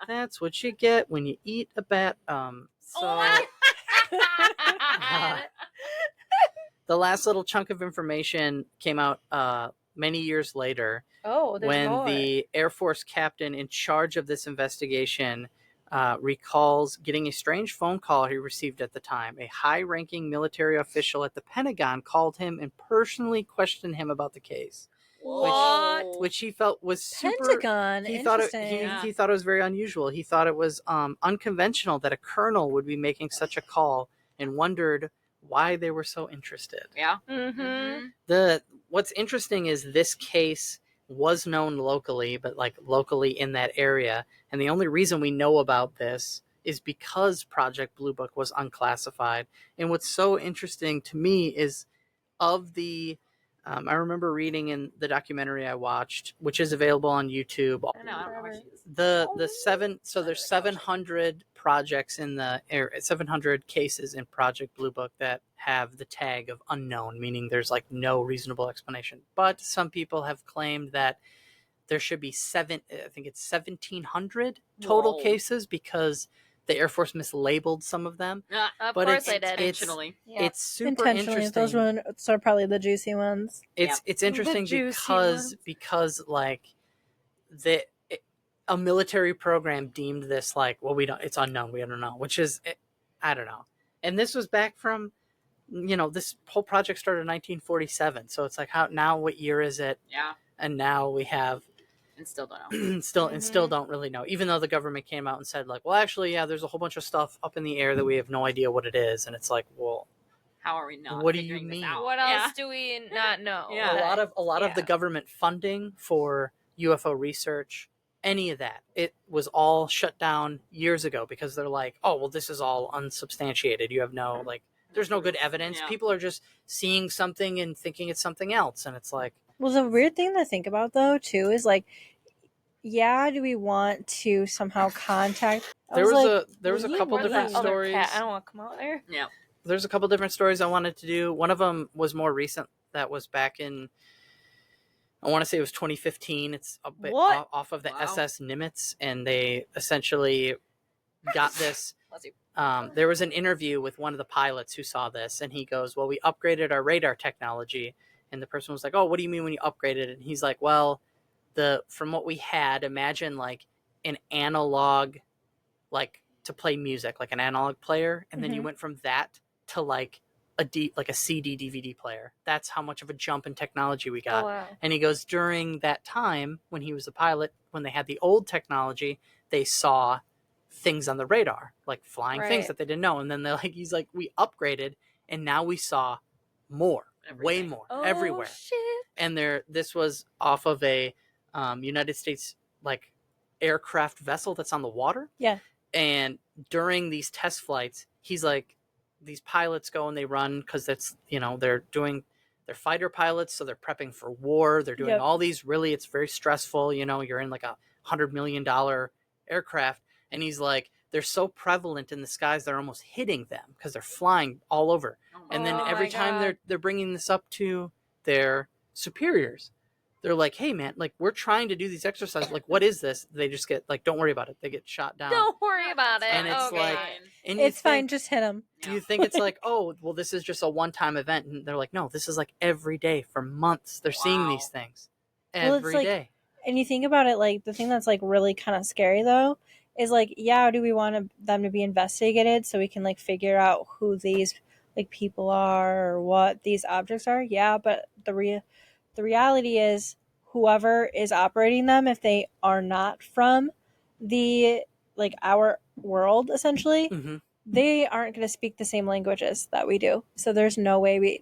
That's what you get when you eat a bat. The last little chunk of information came out many years later. Oh, when more. The Air Force captain in charge of this investigation recalls getting a strange phone call he received at the time. A high-ranking military official at the Pentagon called him and personally questioned him about the case. What? Which he felt was super. Pentagon. He thought he thought it was very unusual. He thought it was unconventional that a colonel would be making such a call, and wondered why they were so interested. Yeah. Mm-hmm. What's interesting is this case was known locally, but like locally in that area, and the only reason we know about this is because Project Blue Book was unclassified. And what's so interesting to me is of the I remember reading in the documentary I watched, which is available on YouTube. I don't know where she is. There's 700 projects in the 700 cases in Project Blue Book that have the tag of unknown, meaning there's like no reasonable explanation. But some people have claimed that there should be 1,700 total cases because the Air Force mislabeled some of them. Of but course it's, they did. Intentionally. Yeah. It's super interesting. Those ones are probably the juicy ones. It's interesting because like a military program deemed this like, well, it's unknown, we don't know, which is, I don't know. And this was back from, this whole project started in 1947. So it's like, what year is it? Yeah. And now we have, and still don't know. Still don't really know. Even though the government came out and said like, well, actually, yeah, there's a whole bunch of stuff up in the air that we have no idea what it is. And it's like, well, how are we not? What do you mean? What else do we not know? Yeah. A lot of the government funding for UFO research, any of that. It was all shut down years ago because they're like, oh, well, this is all unsubstantiated. You have no, like, there's no good evidence. Yeah. People are just seeing something and thinking it's something else. And it's like, Well, the weird thing to think about, though, too, is like, yeah, do we want to somehow contact? there was a will you couple leave? different Other stories. cat, I don't want to come out there. Yeah. There's a couple different stories I wanted to do. One of them was more recent. That was back in, I want to say it was 2015. It's a bit What? off of the Wow. SS Nimitz, and they essentially got this. Bless you. There was an interview with one of the pilots who saw this, and he goes, well, we upgraded our radar technology. And the person was like, oh, what do you mean when you upgraded it? And he's like, well, from what we had, imagine like an analog, like to play music, like an analog player. And then you went from that to like a CD DVD player. That's how much of a jump in technology we got. Oh, wow. And he goes, during that time when he was a pilot, when they had the old technology, they saw things on the radar, like flying things Right. that they didn't know. And then they're like, he's like, we upgraded and now we saw more, way Everything. more, Oh, everywhere. shit. And this was off of a United States like aircraft vessel that's on the water. Yeah. And during these test flights, he's like, these pilots go and they run because that's, they're fighter pilots, so they're prepping for war. They're doing all these it's very stressful. You're in like $100 million aircraft. And he's like, they're so prevalent in the skies, they're almost hitting them because they're flying all over. And then Oh every my time God. they're bringing this up to their superiors, they're like, hey man, like we're trying to do these exercises. Like, what is this? They just get like, don't worry about it. They get shot down. Don't worry about it. And it's okay. like, and you It's fine, think- just hit him. Do you think it's like, oh, well, this is just a one-time event? And they're like, no, this is like every day for months. They're seeing these things Well, every it's day. like- And you think about it, like the thing that's like really kind of scary though is like, yeah, do we want them to be investigated so we can like figure out who these like people are or what these objects are? Yeah, but the reality is whoever is operating them, if they are not from the like our world essentially, Mm-hmm. they aren't going to speak the same languages that we do. So there's no way we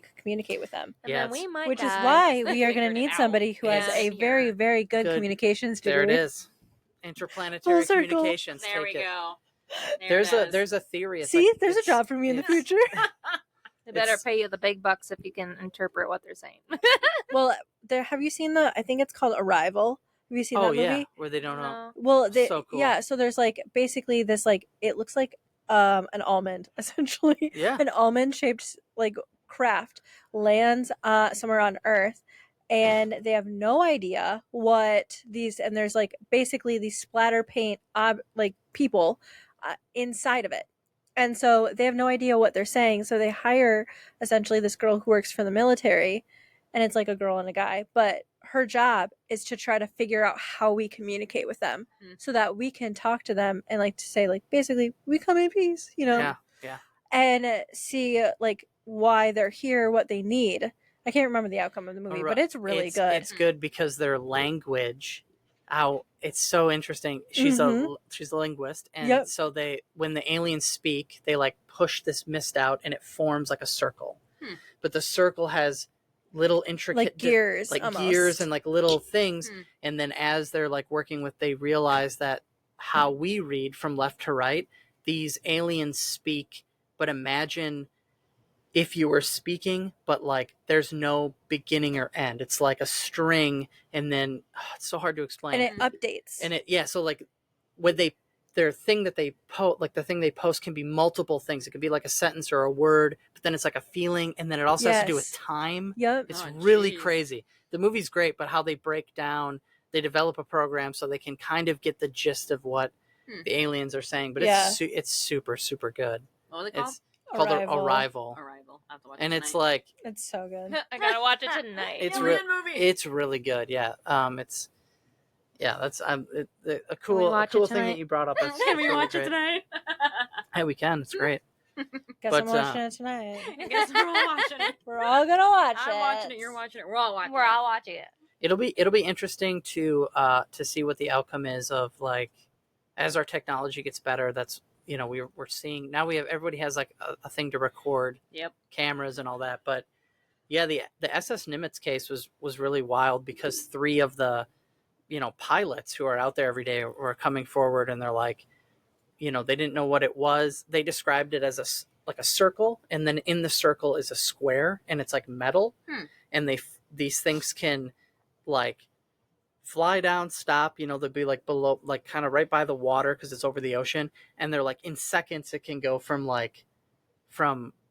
could communicate with them. And Yeah, then we might Which is die. why we are going Figured to it need out. somebody who has Yeah. a very, very good communications degree. There it is. Interplanetary Full circle. communications. There Take we it. go. There's a theory. It's See, like, there's a it's- job for me in the it's- future. They better It's- pay you the big bucks if you can interpret what they're saying. Well, have you seen I think it's called Arrival. Have you seen Oh that movie? yeah, where they don't know. No. Well, So cool. yeah, so there's like basically this like it looks like an almond essentially. Yeah. An almond shaped like craft lands somewhere on Earth, and they have no idea what these, and there's like basically these splatter paint like people inside of it. And so they have no idea what they're saying, so they hire essentially this girl who works for the military, and it's like a girl and a guy, but her job is to try to figure out how we communicate with them so that we can talk to them and like to say like basically we come in peace, Yeah. and see like why they're here, what they need. I can't remember the outcome of the movie, but it's really good. It's good because their language, it's so interesting. She's a linguist, and so when the aliens speak, they like push this mist out, and it forms like a circle. But the circle has little intricate like gears, gears and like little things, and then as they're like working with, they realize that how we read from left to right, these aliens speak. But imagine if you were speaking, but like there's no beginning or end. It's like a string, and then it's so hard to explain. and it updates. And so like when their thing that they post, like the thing they post can be multiple things. It could be like a sentence or a word, but then it's like a feeling, and then it also has to do with time. Yep. It's Oh, really geez. crazy. The movie's great, but how they break down, they develop a program so they can kind of get the gist of what the aliens are saying. But it's super, super good. What was it called? It's called Arrival. Arrival. Arrival. I have to watch And it it's tonight. like, It's so good. I gotta watch it tonight. it's Alien movie. it's really good. Yeah. That's a we watch it cool thing tonight? that you brought up. It's Can we really watch it great. tonight? Hey, we can. It's great. Guess But, I'm watching it tonight. I guess we're all watching it. We're all gonna watch it. I'm watching it. You're watching it. We're all watching We're it. all watching it. It'll be interesting to see what the outcome is of like as our technology gets better. That's we're seeing now everybody has like a thing to record Yep. cameras and all that, but Yeah, the SS Nimitz case was really wild because 3 of the, pilots who are out there every day were coming forward, and they're like, they didn't know what it was. They described it as like a circle, and then in the circle is a square, and it's like metal, and these things can like fly down, stop. They'll be like below, like kind of right by the water because it's over the ocean, and they're like in seconds it can go from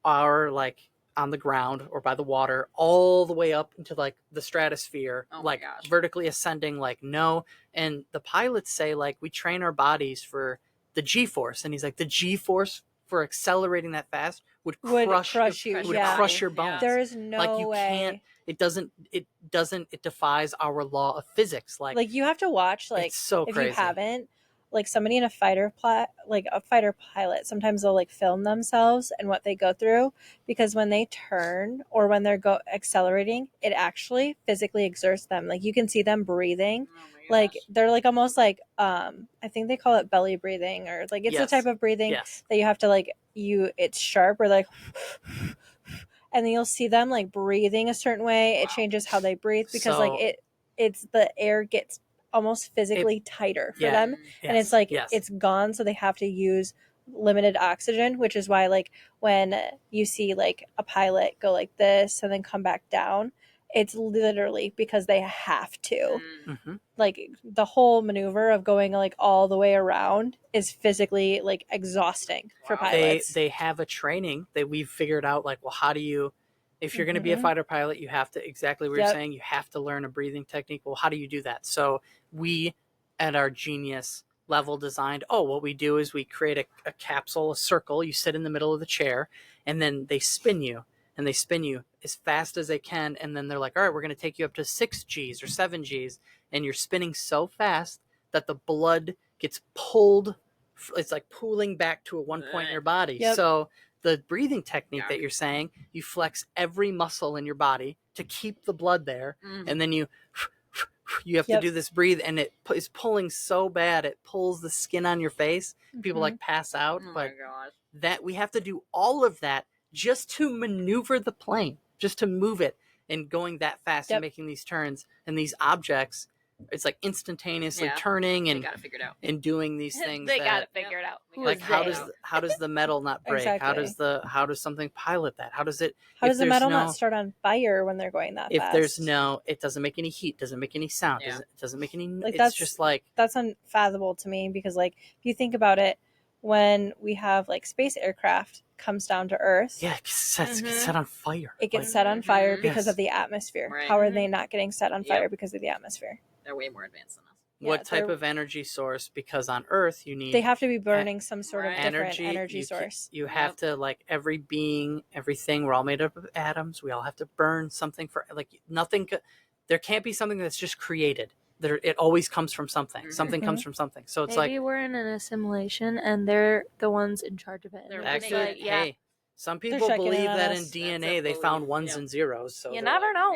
our like on the ground or by the water all the way up into like the stratosphere, like vertically ascending, like no. And the pilots say like we train our bodies for the G-force, and he's like the G-force for accelerating that fast would crush your bones. There is no like you way. Can't. It defies our law of physics. Like you have to watch, like, it's so if crazy. you haven't, like somebody in a fighter pilot, sometimes they'll like film themselves and what they go through, because when they turn or when they're accelerating, it actually physically exerts them. Like you can see them breathing. Like they're like almost like I think they call it belly breathing, or like it's a type of breathing that you have to like it's sharp, or like and then you'll see them like breathing a certain way. It changes how they breathe because like it's the air gets almost physically tighter for them, and it's like it's gone, so they have to use limited oxygen, which is why like when you see like a pilot go like this and then come back down, it's literally because they have to. Like the whole maneuver of going like all the way around is physically like exhausting for pilots. They have a training that we've figured out, like, well, how do you, if you're going to be a fighter pilot, you have to, exactly what you're saying, you have to learn a breathing technique. Well, how do you do that? So we at our genius level designed, what we do is we create a capsule, a circle. You sit in the middle of the chair, and then they spin you, and they spin you as fast as they can. And then they're like, all right, we're going to take you up to 6 Gs or 7 Gs. And you're spinning so fast that the blood gets pulled. It's like pooling back to one point in your body. So the breathing technique that you're saying, you flex every muscle in your body to keep the blood there. And then you have to do this breathe, and it is pulling so bad it pulls the skin on your face. People like pass out. But that we have to do all of that just to maneuver the plane, just to move it, and going that fast and making these turns, and these objects, it's like instantaneously turning and gotta figure it out. and doing these things. They gotta figure it out. Like how does the metal not break? Exactly. How does something pilot that? How does the metal not start on fire when they're going that fast? It doesn't make any heat, doesn't make any sound, it doesn't make any. Like it's just like that's unfathomable to me, because like if you think about it, when we have like space aircraft comes down to Earth, it gets set on fire. It gets set on fire because of the atmosphere. Right. How are they not getting set on fire because of the atmosphere? They're way more advanced than us. What type of energy source? Because on Earth they have to be burning some sort of different energy source. You have to, like, every being, everything, we're all made up of atoms. We all have to burn something for, like, nothing. There can't be something that's just created. It always comes from something. Something comes from something. So it's maybe we're in an assimilation and they're the ones in charge of it. Actually, hey, some people believe that in DNA they found ones and zeros. So you never know.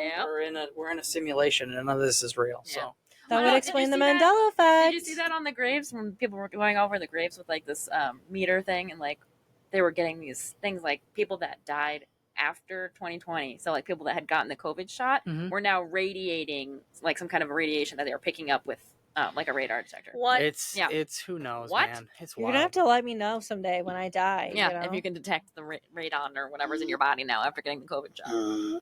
We're in a simulation, and none of this is real. So that would explain the Mandela effect. Did you see that on the graves when people were going over the graves with like this meter thing, and like they were getting these things like people that died after 2020, so like people that had gotten the COVID shot were now radiating like some kind of a radiation that they were picking up with like a radar detector. What? It's who knows, what? Man. It's You're wild. gonna have to let me know someday when I die. Yeah, if you can detect the radon or whatever's in your body now after getting the COVID shot.